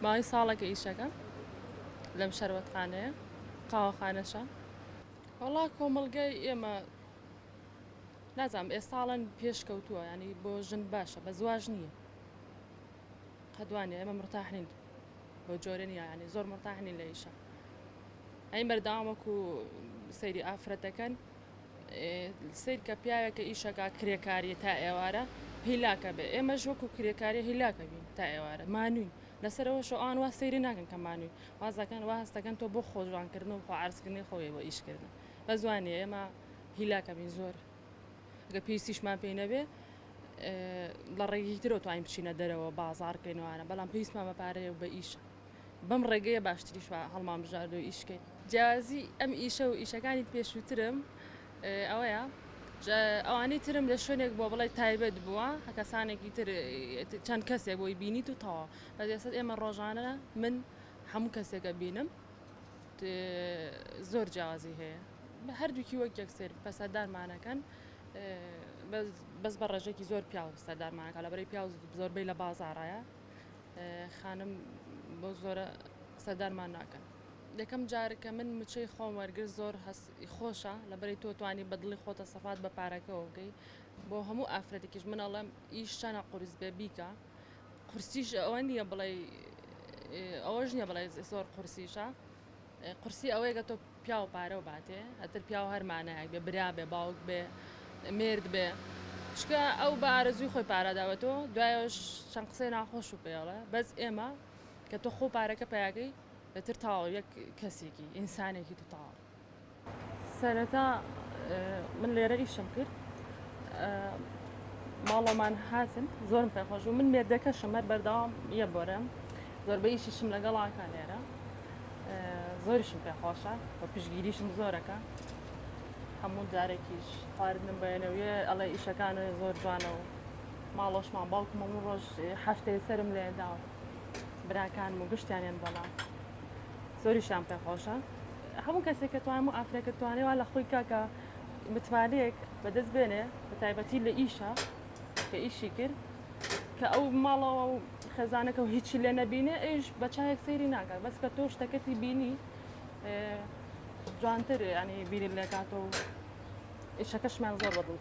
ماوەی ساڵێکە ئیشەکەم لەم شەروەتخانەیە قاوەخانەشە. وەڵا کۆمەڵگەی ئێمە نازانم ئێستاڵەن پێشکەوتووە، ینی بۆ ژن باشە، بە زواژ نییە. قەدوانێ ئێمە مرتاحنین بۆ جۆرە نیە، ینی زۆر مرتاحنین لە ئیشە. ئەین بەردەوامەکو سەیری ئافرەتەکەن سیر کە پیاوێکە ئیشەکە کرێکاریە تا ئێوارە هیلاکە بێ، ئێمەش وەکو کرێکاریە هیلاکە بین تا ئێوارە مانوین لەسەرەوە شەوان وا سەیری ناکەن کە مانووی وازەکەن وا هەستەکەن تۆ بۆ خۆشوانکردن و خۆ عرزکردنی خۆی بۆ ئیشکردن بە زوانێ ئێمە هیلاکە بین زۆر گە پێویستیشمان پێی نەبێ لە ڕێگی ترەوە توانین بچینە دەرەوە بازاڕکەینەوەوانە بەڵام پێویستمانمە پارەیە و بە ئیشە بەم ڕێگەیە باشتریش هەڵمان بژاردو ئیشکەین جیازی ئەم ئیشە و ئیشەکانی پێشووترم ئەوەیە ئەوانەی ترم لە شوێنێک بۆ بڵێ تایبەت بووە کەسانێکی تر چەند کەسێک بۆی بینیت و تەوا بەدەسەد ئێمە ڕۆژانە من هەموو کەسێکە بینم زۆر جیازی هەیە هەردووکی وەک یەکسێر پەسەردارمانەکەن بەس بە ڕێژێکی زۆر پیاو سەردارمانەکە لە بەرەی پیاو زۆربەی لە بازاڕایە خانم بۆ زۆرە سەردارمان ناکەن یەکەم جارکە من مچەی خۆم وەرگرت زۆر خۆشە لە بەری تۆ توانی بەدڵی خۆتە سەفات بە پارەکەەوە بکەی بۆ هەموو ئافرەتێکیش من ئەڵێم ئیش چەنە قورس بێ بیکە قورسیش ئەوە نییە بڵێ ئەوەش نییە بڵێ زۆر قورسیشە قورسی ئەوەیەکە تۆ پیا و پارە و باتێ ئەتر پیا و هەرمانایەک بێ برا بێ باوک بێ مرد بێ چکە ئەو بە ئارەزوی خۆی پارەداوەتەوە دوایەوەش چەند قسەی ناخۆش و پێڵە بەس ئێمە کە تۆ خۆ پارەکە پیاکەی بەتر تاوە یەک کەسێکی ئینسانێکی تو تاوە سەرەتا من لێرە ئیشم کرد ماڵەمان هاتن زۆرم پێخۆش و من مێردەکەشم هەر بەردەوام یە بۆرەم زۆربەی ئیشیشم لەگەڵاکە لێرە زۆریشم پێخۆشە بە پشگیریشم زۆرەکە هەموو جارێکیش خواردنم بەێنەوەیە ئەڵێ ئیشەکانە زۆر جوانە و ماڵۆشمان باوکم هەموو ڕۆژ هەفتەیە سرم لێداوە براکانم و گشتیانیان بەڵام زۆریشان پێخۆشە هەموو کەسێک کە توانم و ئافرەکە توانێت وا لە خۆی کاکە متمانەیەک بەدەست بێنێ بە تایبەتی لە ئیشە کە ئیشی کرد کە ئەو ماڵەوە و خێزانەکە و هیچی لێ نەبینێ ئەیش بە چایەک سەیری ناکات بەس کە تۆ شتەکەتی بینی جوانتر ینی بیری لێکاتەوە و ئیشەکەشمان زۆر بەدڵ